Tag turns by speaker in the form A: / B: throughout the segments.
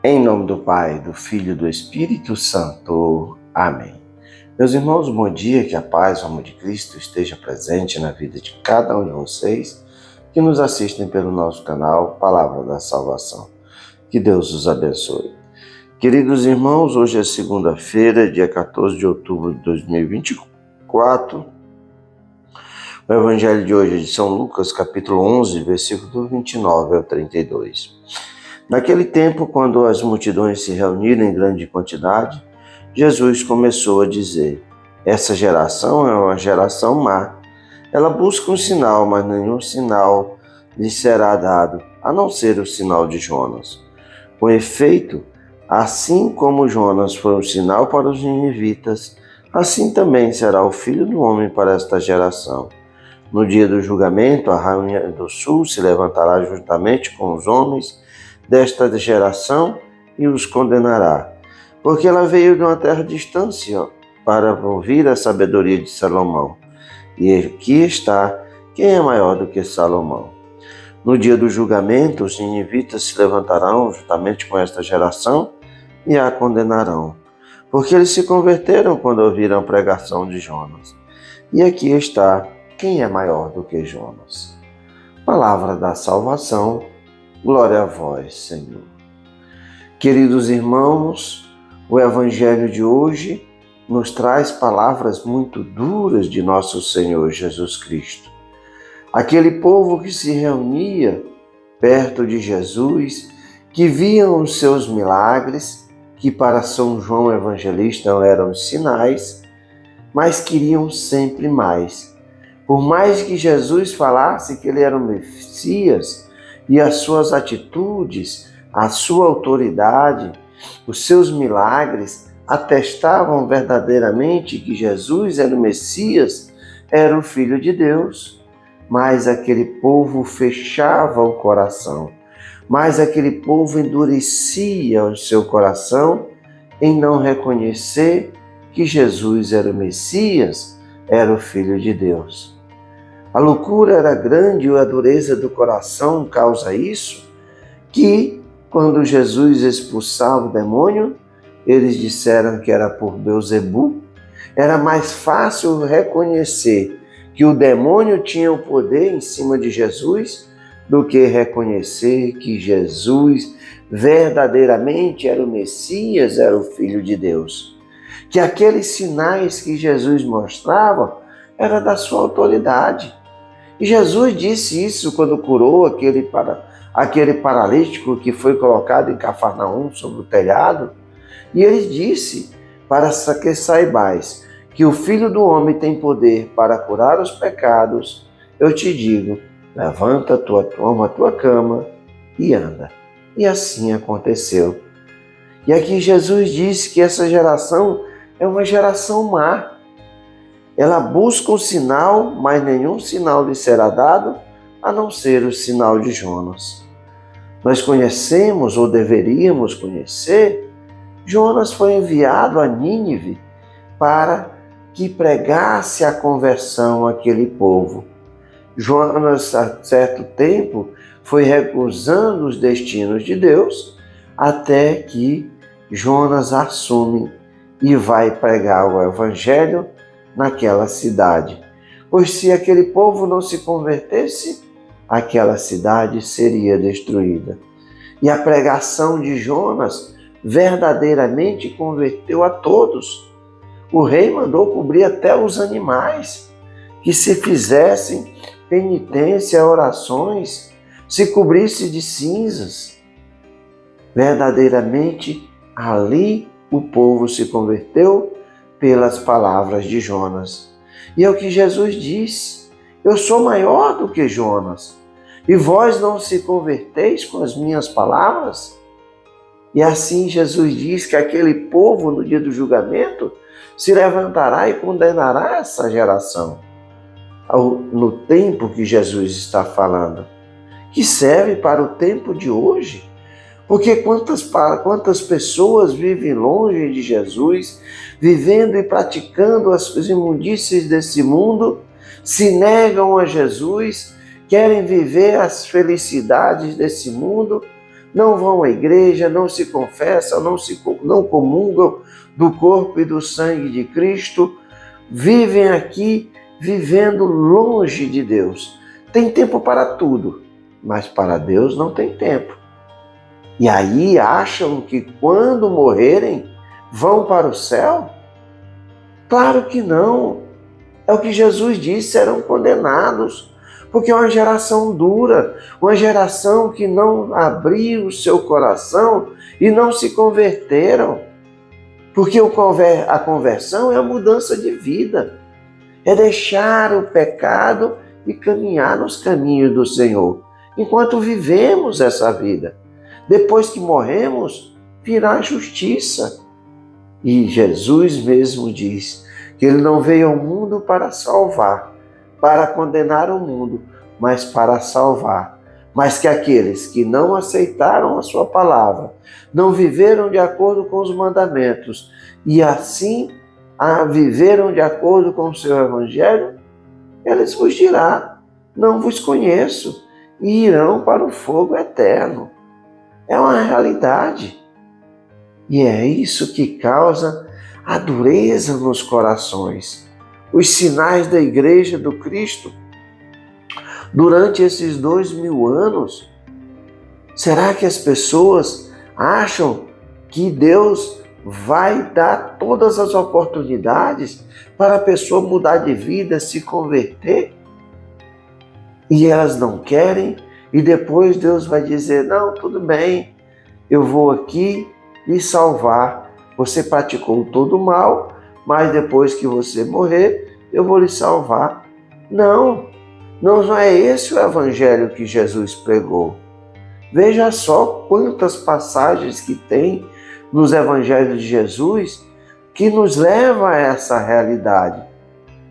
A: Em nome do Pai, do Filho e do Espírito Santo. Amém. Meus irmãos, bom dia, que a paz, o amor de Cristo esteja presente na vida de cada um de vocês que nos assistem pelo nosso canal Palavra da Salvação. Que Deus os abençoe. Queridos irmãos, hoje é segunda-feira, dia 14 de outubro de 2024. O Evangelho de hoje é de São Lucas, capítulo 11, versículo 29 ao 32. Naquele tempo, quando as multidões se reuniram em grande quantidade, Jesus começou a dizer: essa geração é uma geração má. Ela busca um sinal, mas nenhum sinal lhe será dado, a não ser o sinal de Jonas. Com efeito, assim como Jonas foi um sinal para os ninivitas, assim também será o Filho do Homem para esta geração. No dia do julgamento, a rainha do sul se levantará juntamente com os homens desta geração e os condenará, porque ela veio de uma terra distante para ouvir a sabedoria de Salomão. E aqui está quem é maior do que Salomão. No dia do julgamento, os ninivitas se levantarão juntamente com esta geração e a condenarão, porque eles se converteram quando ouviram a pregação de Jonas. E aqui está quem é maior do que Jonas. Palavra da salvação. Glória a vós, Senhor. Queridos irmãos, o Evangelho de hoje nos traz palavras muito duras de nosso Senhor Jesus Cristo. Aquele povo que se reunia perto de Jesus, que viam os seus milagres, que para São João Evangelista eram sinais, mas queriam sempre mais. Por mais que Jesus falasse que ele era o Messias, e as suas atitudes, a sua autoridade, os seus milagres atestavam verdadeiramente que Jesus era o Messias, era o Filho de Deus. Mas aquele povo fechava o coração, mas aquele povo endurecia o seu coração em não reconhecer que Jesus era o Messias, era o Filho de Deus. A loucura era grande e a dureza do coração causa isso, que quando Jesus expulsava o demônio, eles disseram que era por Beelzebu. Era mais fácil reconhecer que o demônio tinha o poder em cima de Jesus do que reconhecer que Jesus verdadeiramente era o Messias, era o Filho de Deus. Que aqueles sinais que Jesus mostrava era da sua autoridade. E Jesus disse isso quando curou aquele paralítico que foi colocado em Cafarnaum sobre o telhado. E ele disse: para que saibais que o Filho do Homem tem poder para curar os pecados, eu te digo, levanta, toma a tua cama e anda. E assim aconteceu. E aqui Jesus disse que essa geração é uma geração má. Ela busca um sinal, mas nenhum sinal lhe será dado, a não ser o sinal de Jonas. Nós conhecemos, ou deveríamos conhecer, Jonas foi enviado a Nínive para que pregasse a conversão àquele povo. Jonas, há certo tempo, foi recusando os destinos de Deus, até que Jonas assume e vai pregar o Evangelho naquela cidade. Pois se aquele povo não se convertesse, aquela cidade seria destruída. E a pregação de Jonas verdadeiramente converteu a todos. O rei mandou cobrir até os animais, que se fizessem penitência, orações, se cobrisse de cinzas. Verdadeiramente, ali o povo se converteu pelas palavras de Jonas. E é o que Jesus disse: eu sou maior do que Jonas, e vós não se converteis com as minhas palavras? E assim Jesus diz que aquele povo, no dia do julgamento, se levantará e condenará essa geração. No tempo que Jesus está falando, que serve para o tempo de hoje. Porque quantas pessoas vivem longe de Jesus, vivendo e praticando as imundícies desse mundo, se negam a Jesus, querem viver as felicidades desse mundo, não vão à igreja, não se confessam, não comungam do corpo e do sangue de Cristo, vivem aqui vivendo longe de Deus. Tem tempo para tudo, mas para Deus não tem tempo. E aí acham que quando morrerem vão para o céu? Claro que não. É o que Jesus disse, serão condenados, porque é uma geração dura, uma geração que não abriu o seu coração e não se converteram. Porque a conversão é a mudança de vida, é deixar o pecado e caminhar nos caminhos do Senhor, enquanto vivemos essa vida. Depois que morremos, virá a justiça. E Jesus mesmo diz que ele não veio ao mundo para salvar, para condenar o mundo, mas para salvar. Mas que aqueles que não aceitaram a sua palavra, não viveram de acordo com os mandamentos e assim viveram de acordo com o seu evangelho, eles vos dirá, não vos conheço, e irão para o fogo eterno. É uma realidade. E é isso que causa a dureza nos corações. Os sinais da Igreja do Cristo, durante esses 2000 anos, será que as pessoas acham que Deus vai dar todas as oportunidades para a pessoa mudar de vida, se converter? E elas não querem, e depois Deus vai dizer, não, tudo bem, eu vou aqui lhe salvar. Você praticou todo o mal, mas depois que você morrer, eu vou lhe salvar. Não, não é esse o evangelho que Jesus pregou. Veja só quantas passagens que tem nos evangelhos de Jesus que nos leva a essa realidade.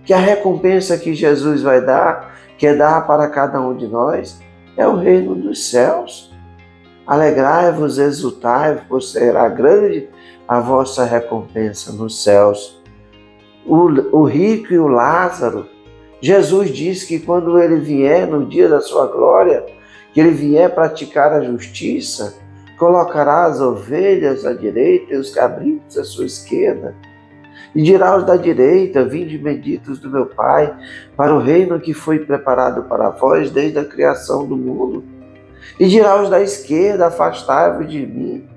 A: Que a recompensa que Jesus vai dar, quer dar para cada um de nós, é o reino dos céus. Alegrai-vos, exultai, pois será grande a vossa recompensa nos céus. O rico e o Lázaro, Jesus disse que quando ele vier no dia da sua glória, que ele vier praticar a justiça, colocará as ovelhas à direita e os cabritos à sua esquerda. E dirá aos da direita, vinde benditos do meu Pai, para o reino que foi preparado para vós desde a criação do mundo. E dirá aos da esquerda, afastai-vos de mim,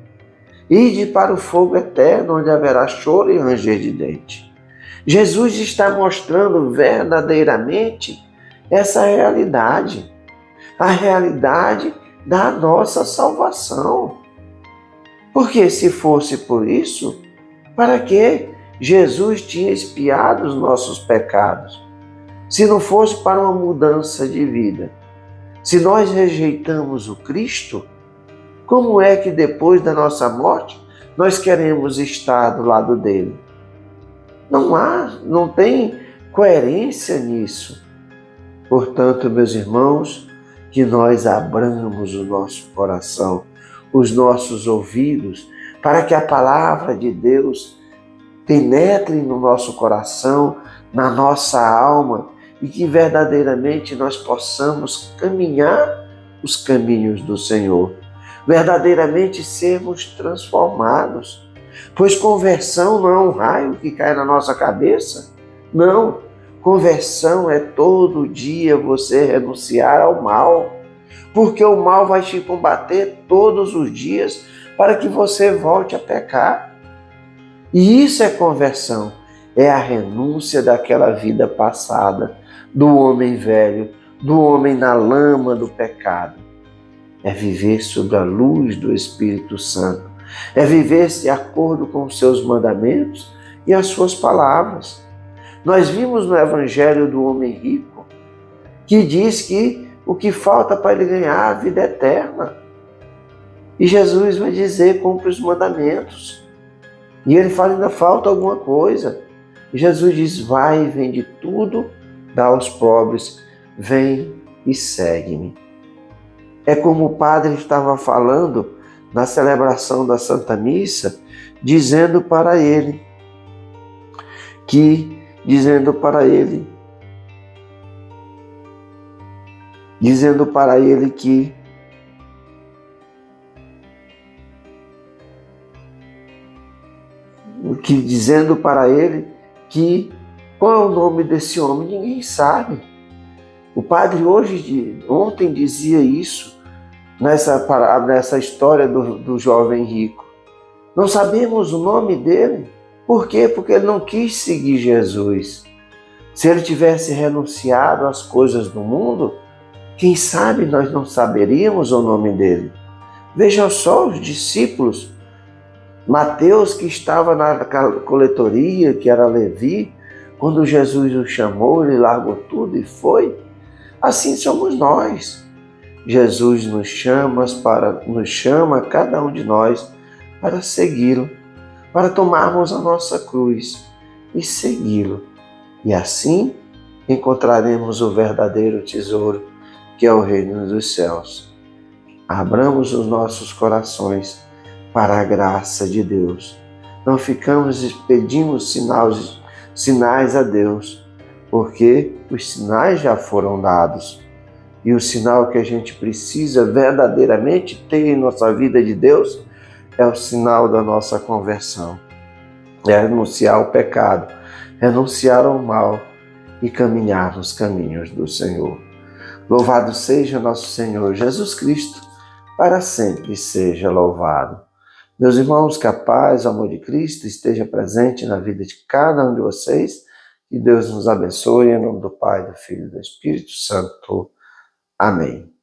A: ide para o fogo eterno, onde haverá choro e ranger de dente. Jesus está mostrando verdadeiramente essa realidade, a realidade da nossa salvação. Porque se fosse por isso, para que Jesus tinha expiado os nossos pecados? Se não fosse para uma mudança de vida. Se nós rejeitamos o Cristo, como é que depois da nossa morte nós queremos estar do lado dele? Não tem coerência nisso. Portanto, meus irmãos, que nós abramos o nosso coração, os nossos ouvidos, para que a palavra de Deus penetre no nosso coração, na nossa alma, e que verdadeiramente nós possamos caminhar os caminhos do Senhor, verdadeiramente sermos transformados, pois conversão não é um raio que cai na nossa cabeça, não, conversão é todo dia você renunciar ao mal, porque o mal vai te combater todos os dias para que você volte a pecar. E isso é conversão, é a renúncia daquela vida passada, do homem velho, do homem na lama do pecado. É viver sob a luz do Espírito Santo, é viver de acordo com os seus mandamentos e as suas palavras. Nós vimos no Evangelho do homem rico, que diz que o que falta para ele ganhar a vida eterna. E Jesus vai dizer, cumpre os mandamentos. E ele fala, ainda falta alguma coisa. E Jesus diz, vai e vende tudo, dá aos pobres, vem e segue-me. É como o padre estava falando na celebração da Santa Missa, dizendo para ele que dizendo para ele que qual é o nome desse homem, ninguém sabe. O padre ontem dizia isso nessa história do jovem rico. Não sabemos o nome dele. Por quê? Porque ele não quis seguir Jesus. Se ele tivesse renunciado às coisas do mundo, quem sabe nós não saberíamos o nome dele. Veja só os discípulos. Mateus, que estava na coletoria, que era Levi, quando Jesus o chamou, ele largou tudo e foi. Assim somos nós. Jesus nos chama cada um de nós para segui-lo, para tomarmos a nossa cruz e segui-lo. E assim encontraremos o verdadeiro tesouro, que é o reino dos céus. Abramos os nossos corações para a graça de Deus. Não pedimos sinais a Deus, porque os sinais já foram dados. E o sinal que a gente precisa verdadeiramente ter em nossa vida de Deus é o sinal da nossa conversão. É renunciar ao pecado, renunciar ao mal e caminhar nos caminhos do Senhor. Louvado seja nosso Senhor Jesus Cristo, para sempre seja louvado. Meus irmãos, que a paz, o amor de Cristo esteja presente na vida de cada um de vocês. Que Deus nos abençoe, em nome do Pai, do Filho e do Espírito Santo. Amém.